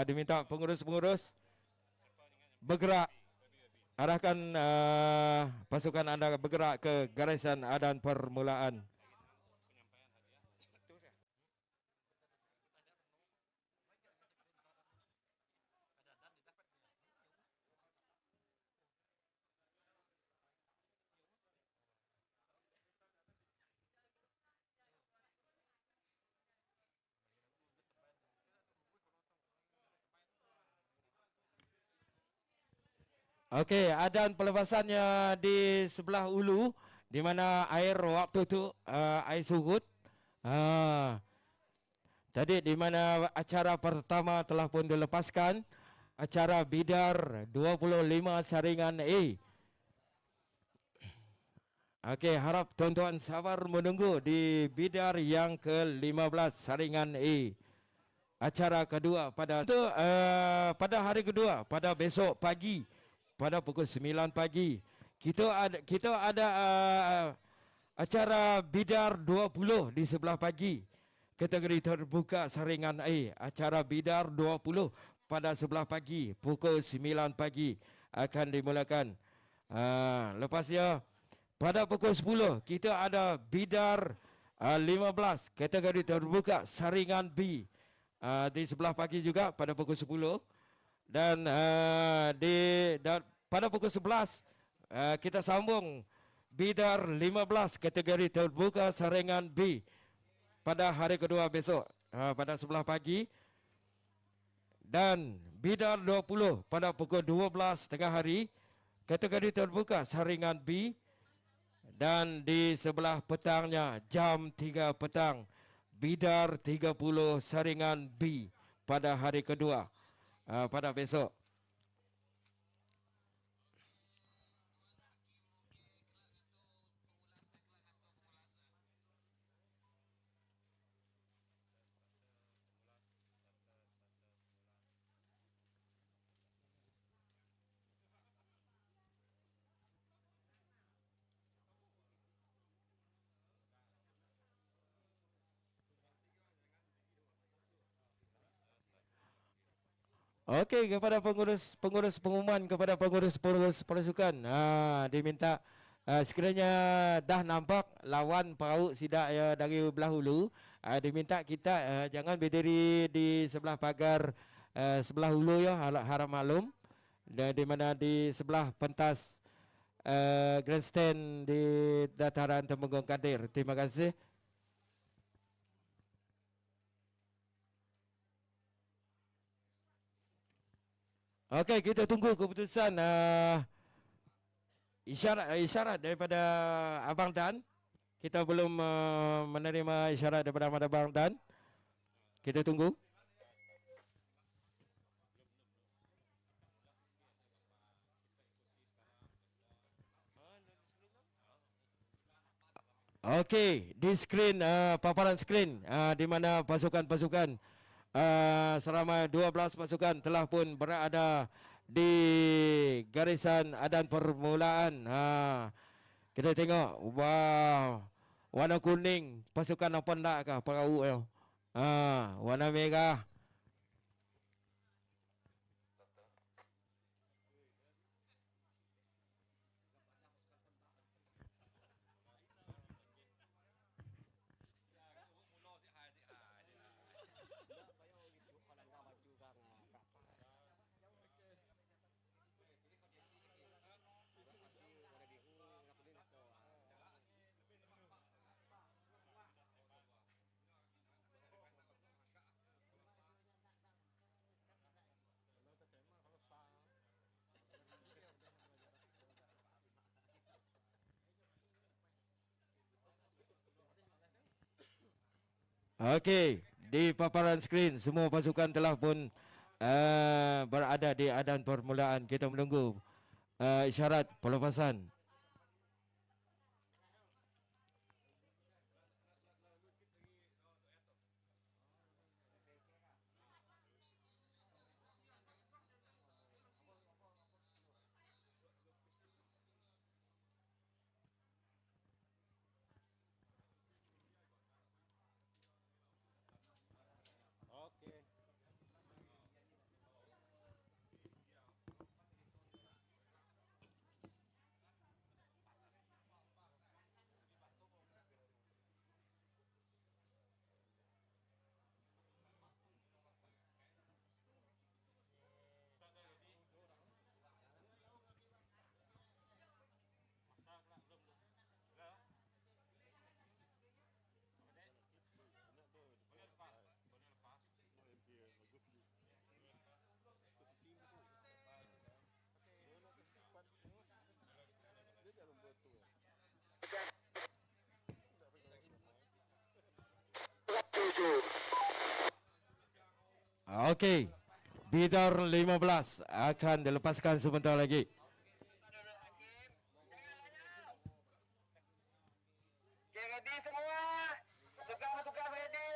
Diminta pengurus-pengurus bergerak, arahkan pasukan anda bergerak ke garisan adan permulaan. Okey, adan pelepasannya di sebelah hulu, di mana air waktu itu air surut. Tadi di mana acara pertama telah pun dilepaskan, acara bidar 25 saringan A. Okey, harap tuan-tuan sabar menunggu di bidar yang ke-15 saringan A. Acara kedua pada hari kedua, pada besok pagi, pada pukul 9 pagi, kita ada acara bidar 20 di sebelah pagi. Kategori terbuka saringan A, acara bidar 20 pada sebelah pagi, pukul 9 pagi akan dimulakan. Lepasnya pada pukul 10 kita ada bidar 15 kategori terbuka saringan B. Di sebelah pagi juga pada pukul 10 dan pada pukul 11 kita sambung bidar 15 kategori terbuka saringan B pada hari kedua besok pada sebelah pagi, dan bidar 20 pada pukul 12 tengah hari kategori terbuka saringan B, dan di sebelah petangnya jam 3 petang bidar 30 saringan B pada hari kedua pada besok. Okey, kepada pengurus pengumuman kepada pengurus pasukan, diminta sekiranya dah nampak lawan perahu sidak dari belah hulu, diminta kita jangan berdiri di sebelah pagar sebelah hulu ya, harap maklum, dan di mana di sebelah pentas grandstand di dataran Temenggung Kadir. Terima kasih. Okey, kita tunggu keputusan isyarat daripada Abang Dan. Kita belum menerima isyarat daripada Abang Dan. Kita tunggu. Okey, di skrin paparan skrin di mana pasukan-pasukan seramai 12 pasukan telah pun berada di garisan adan permulaan. Kita tengok, wow, warna kuning pasukan apa nak kah perahu tu? Warna merah. Okey, di paparan skrin semua pasukan telah pun berada di adan permulaan. Kita menunggu isyarat pelepasan. Okey. Bidar 15 akan dilepaskan sebentar lagi. Okay, ready semua? Tukar ready.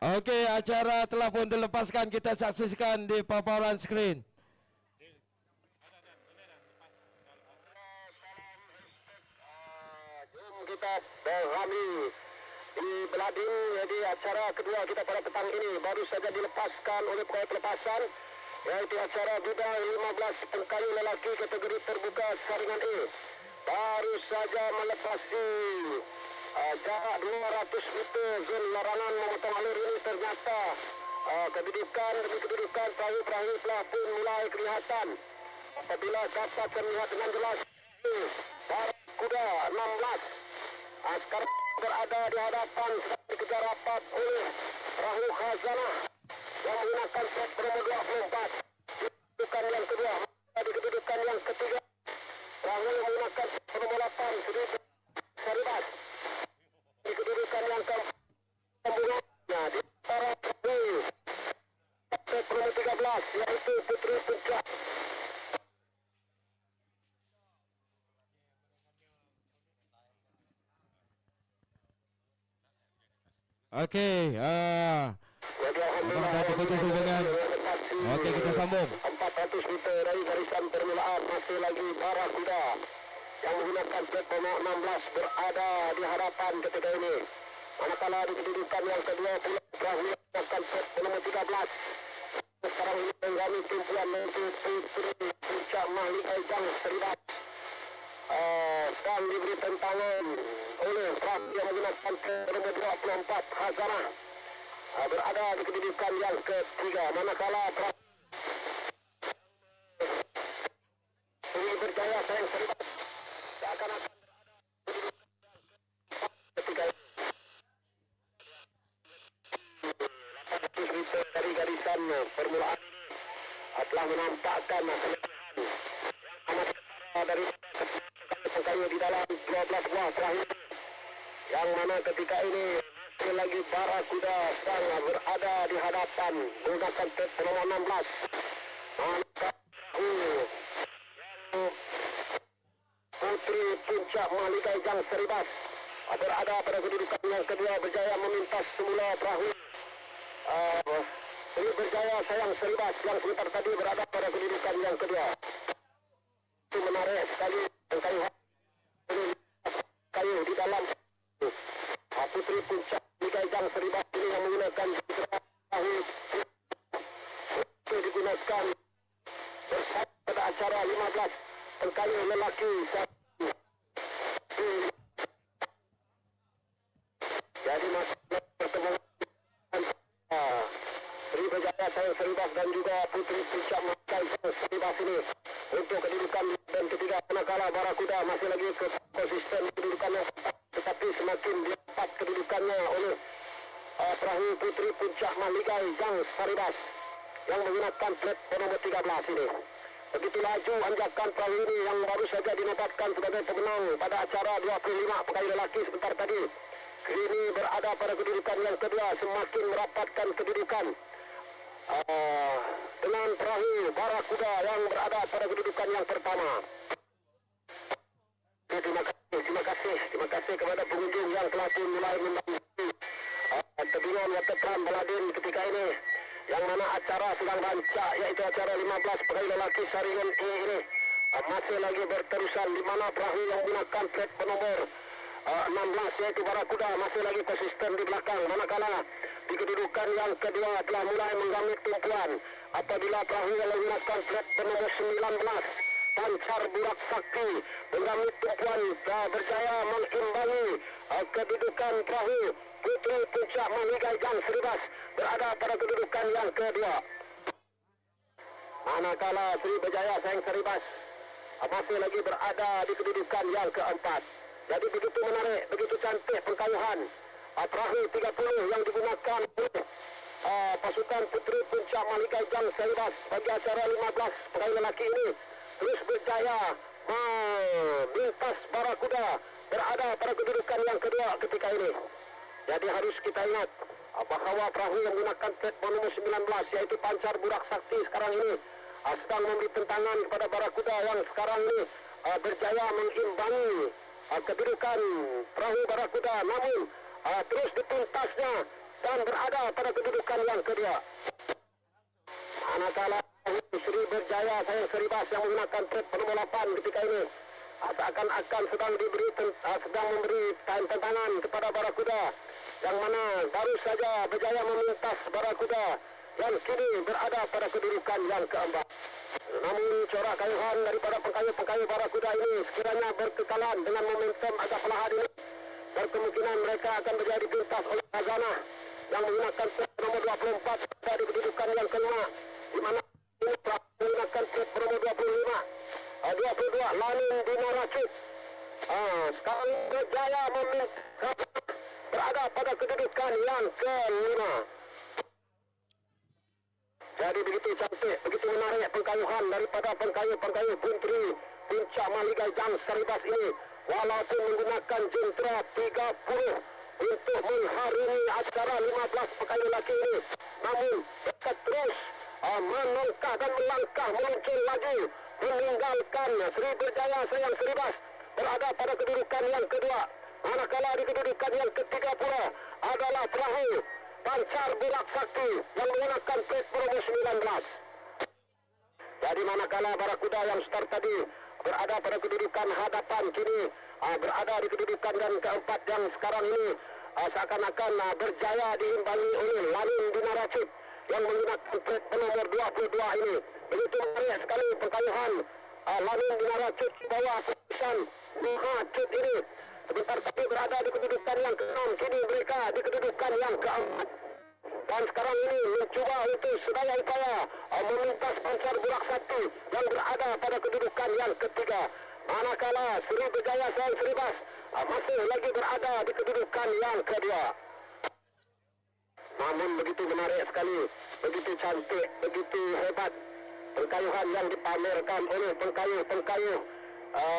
Okey, acara telah pun dilepaskan. Kita saksikan di paparan skrin. Jom kita berhami di Beladin. Jadi acara kedua kita pada petang ini baru saja dilepaskan oleh pegawai pelepasan, yaitu acara bidang 15 pengkayu lelaki kategori terbuka saringan A. Baru saja melepasi jarak 200 meter zon larangan memotong alur ini. Ternyata kedudukan demi kedudukan perahu-perahu telah pun mulai kelihatan. Apabila dapat terlihat dengan jelas, Barakuda 16 sekarang berada di hadapan, dikejar rapat oleh perahu Khazanah yang menggunakan set nomor 24. Kedudukan yang kedua, di kedudukan yang ketiga perahu yang menggunakan set nomor 8 sedikit Saribas. Di kedudukan yang keempat di antara perahu set nomor 13 yaitu Putri Puncak. Okey, dah terputus hubungan. Okey, kita sambung. 400 meter dari barisan permulaan masih lagi Barakuda yang menggunakan set nomor 16 berada di hadapan ketika ini. Manakala di kedudukan yang kedua perahu menggunakan set nomor 13. Sekarang ini menggami tumpuan untuk Putri Puncak Mahli Ejang Seribat. Dan diberi tentangan oleh perahu yang menggunakan set nomor 24 Khazanah berada di kedudukan yang ketiga. Manakala perahu ini berjaya sayang Seribat seakan-akan ketiga dari garisan permulaan telah menampakkan dari pengkayu di dalam 12 buah perahu, yang mana ketika ini lagi Barakuda sedang berada di hadapan menggunakan set nomor 16. Putri Puncak Mahli Ejang Seribas berada pada kedudukan yang kedua, berjaya memintas semula perahu. Ini berjaya sayang Seribas yang sebentar tadi berada pada kedudukan yang kedua. Itu menarik sekali kayu di dalam Putri Puncak Mahli Ejang Seribas ini yang menggunakan perahu itu digunakan bersama pada acara 15 pengkayu lelaki. Jadi masih pertemuan Sri Berjaya saya Seribas dan juga Putri Puncak Mahli Ejang Seribas ini untuk kedudukan dan ketiga. Manakala Barakuda masih lagi konsisten kedudukannya, tetapi semakin dilepas kedudukannya oleh perahu Putri Puncak Mahli Ejang Seribas yang menggunakan plat nomor 13 ini. Begitu laju anjakan perahu ini yang baru saja dinobatkan sebagai pemenang pada acara 25 pengkayu lelaki sebentar tadi. Kini berada pada kedudukan yang kedua, semakin merapatkan kedudukan dengan perahu Barakuda yang berada pada kedudukan yang pertama. Terima kasih kepada pengunjung yang telah pun mulai membantu tebingan waterfront Beladin ketika ini, yang mana acara sedang rancak, yaitu acara 15 pengkayu lelaki saringan ini masih lagi berterusan, di mana perahu yang menggunakan plat nomor 16 yaitu Barakuda masih lagi konsisten di belakang. Manakala di kedudukan yang kedua telah mulai menggamit tumpuan apabila perahu yang menggunakan plat nomor 19 Pancar Burak Sakti menggamit tumpuan berjaya mengimbangi kedudukan perahu Putri Puncak Mahli Ejang Seribas berada pada kedudukan yang kedua. Manakala Sri Berjaya sayang Seribas masih lagi berada di kedudukan yang keempat. Jadi begitu menarik, begitu cantik pengkayuhan perahu 30 yang digunakan oleh pasukan Puteri Puncak Malikai Jang Seribas bagi acara 15 pegawai lelaki ini terus berjaya melintas Barakuda berada pada kedudukan yang kedua ketika ini. Jadi harus kita ingat bahawa perahu yang menggunakan platform nomor 19 yaitu Pancar Burak Sakti sekarang ini sedang memberi tentangan kepada Barakuda yang sekarang ini berjaya mengimbangi kedudukan perahu Barakuda, namun terus dituntasnya dan berada pada kedudukan yang kedua. Manakala Sri Berjaya Sayang Seribas yang menggunakan platform nomor 8 ketika ini seakan-akan sedang memberi tentangan kepada Barakuda yang mana baru saja berjaya memintas Barakuda yang kini berada pada kedudukan yang keempat. Namun corak kayuhan daripada pengkayu-pengkayu Barakuda ini sekiranya berkekalan dengan momentum agak perlahan ini, berkemungkinan mereka akan berjaya dipintas oleh Khazana yang menggunakan platform nomor 24 di kedudukan yang kelima, di mana ini menggunakan platform nomor 22 Lanin Dina Rashid. Sekarang berjaya berada pada kedudukan yang kelima. Jadi begitu cantik, begitu menarik pengkayuhan daripada pengkayu Puteri Puncak Malikai Jang Seribas ini, walaupun menggunakan jentera 30 untuk menghadiri acara 15 pengkayu lelaki ini, namun mereka terus melangkah dan melangkah meluncur lagi meninggalkan Sri Berjaya Sayang Seribas berada pada kedudukan yang kedua. Manakala di kedudukan yang ketiga pula adalah perahu Pancar Burak Sakti yang menggunakan platform 19. Jadi manakala Barakuda yang start tadi berada pada kedudukan hadapan, kini berada di kedudukan yang keempat yang sekarang ini seakan-akan berjaya diimbangi oleh Lanin Dina Rashid yang menggunakan platform nomor 22 ini. Begitu menarik sekali pengkayuhan Lanin Dina Rashid di bawah keputusan Muhajid ini. Sebentar tadi berada di kedudukan yang ke-6, kini mereka di kedudukan yang ke-4. Dan sekarang ini mencuba untuk sedaya upaya memintas Pancar Burak Sakti yang berada pada kedudukan yang ketiga. Manakala Sri Berjaya Sayang Seribas masih lagi berada di kedudukan yang kedua. Namun begitu menarik sekali, begitu cantik, begitu hebat pengkayuhan yang dipamerkan oleh pengkayu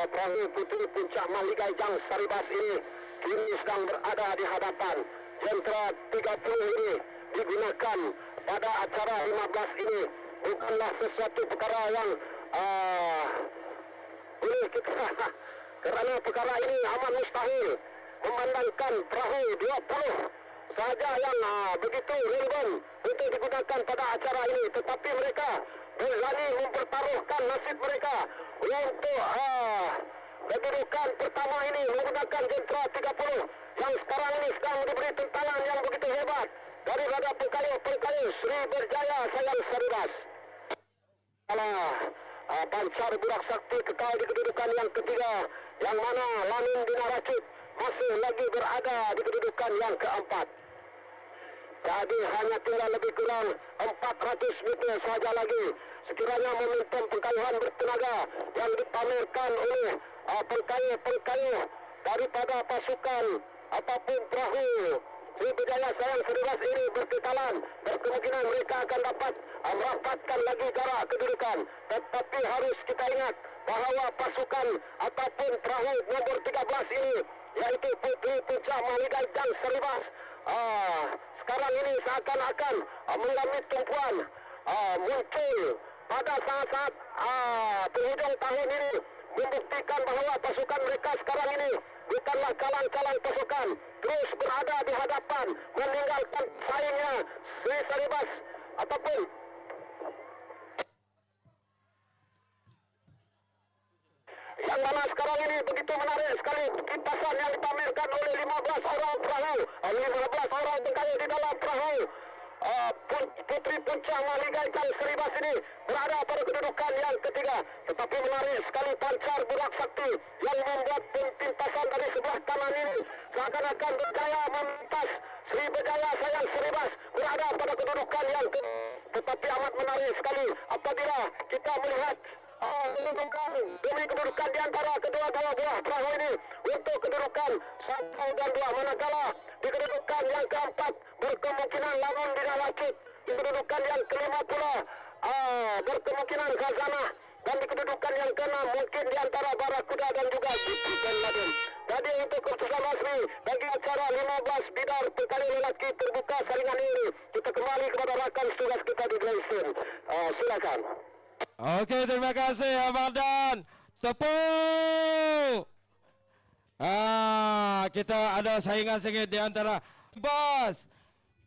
perahu Puteri Puncak Malikai Jang Seribas ini kini sedang berada di hadapan. Jentera 30 ini digunakan pada acara 15 ini bukanlah sesuatu perkara yang boleh kita kerana perkara ini amat mustahil memandangkan perahu 20 saja yang begitu relevan untuk digunakan pada acara ini, tetapi mereka berani mempertaruhkan nasib mereka untuk kedudukan pertama ini menggunakan jentera 30 yang sekarang ini sedang diberi tentangan yang begitu hebat daripada pengkayu Sri Berjaya Sayang Seribas. Pancar Burak Sakti kekal di kedudukan yang ketiga, yang mana Lanin Dina Rashid masih lagi berada di kedudukan yang keempat. Jadi hanya tinggal lebih kurang 400 meter saja lagi sekiranya momentum pengkayuhan bertenaga yang dipamerkan oleh pengkayu daripada pasukan ataupun perahu Sri Berjaya Sayang Seribas ini berkekalan, berkemungkinan mereka akan dapat merapatkan lagi jarak kedudukan. Tetapi harus kita ingat bahawa pasukan ataupun perahu nomor 13 ini, yaitu Puteri Puncak Malikai Jang Seribas, sekarang ini seakan-akan mengalami tumpuan muncul pada saat-saat penghujung tahun ini, membuktikan bahawa pasukan mereka sekarang ini bukanlah kalang-kalang pasukan, terus berada di hadapan meninggalkan saingnya Sri Seribas ataupun yang mana sekarang ini begitu menarik sekali kipasan yang dipamerkan oleh 15 orang perahu, 15 orang pengkayu di dalam perahu Puteri Puncak Malikai Jang Seribas ini berada pada kedudukan yang ketiga. Tetapi menarik sekali Pancar Burak Sakti yang membuat pintasan dari sebelah kanan ini seakan-akan berjaya memintas Sri Berjaya Sayang Seribas berada pada kedudukan yang ketiga. Tetapi amat menarik sekali apabila kita melihat demi kedudukan di antara kedua buah perahu ini untuk kedudukan dan 2 manakala di kedudukan yang keempat berkemungkinan Lamun Bina Lakit, di kedudukan yang kelima pula berkemungkinan Khazanah, dan di kedudukan yang keenam mungkin di antara Barakuda dan juga Siti Ben Laden. Jadi untuk keputusan resmi bagi acara 15 bidar perkali lelaki terbuka saringan ini, kita kembali kepada rakan tugas kita di Grayson. Silakan. Okey, terima kasih Abang Dan. Tepuk. Kita ada saingan sengit di antara bas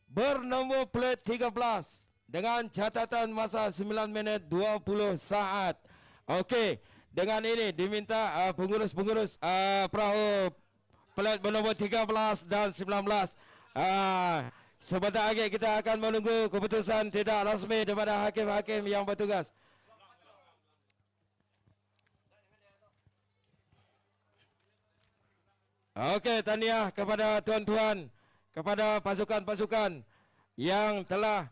bernombor plat 13 dengan catatan masa 9 minit 20 saat. Okey, dengan ini diminta pengurus-pengurus perahu plat bernombor 13 dan 19. Sebentar lagi kita akan menunggu keputusan tidak rasmi daripada hakim-hakim yang bertugas. Okey, tahniah kepada tuan-tuan, kepada pasukan-pasukan yang telah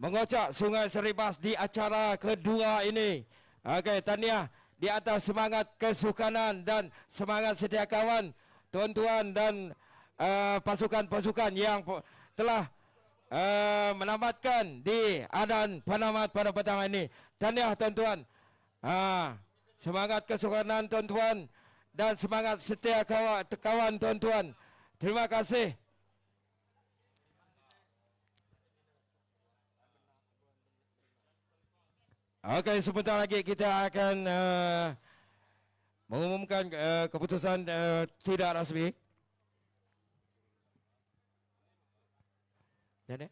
mengocak Sungai Seribas di acara kedua ini. Okey, tahniah di atas semangat kesukanan dan semangat setia kawan tuan-tuan dan pasukan-pasukan yang telah menamatkan di Adan Panamat pada petang ini. Tahniah tuan-tuan. Semangat kesukanan tuan-tuan dan semangat setia kawan tuan-tuan. Terima kasih. Okey, sebentar lagi kita akan mengumumkan keputusan tidak rasmi. Nenek.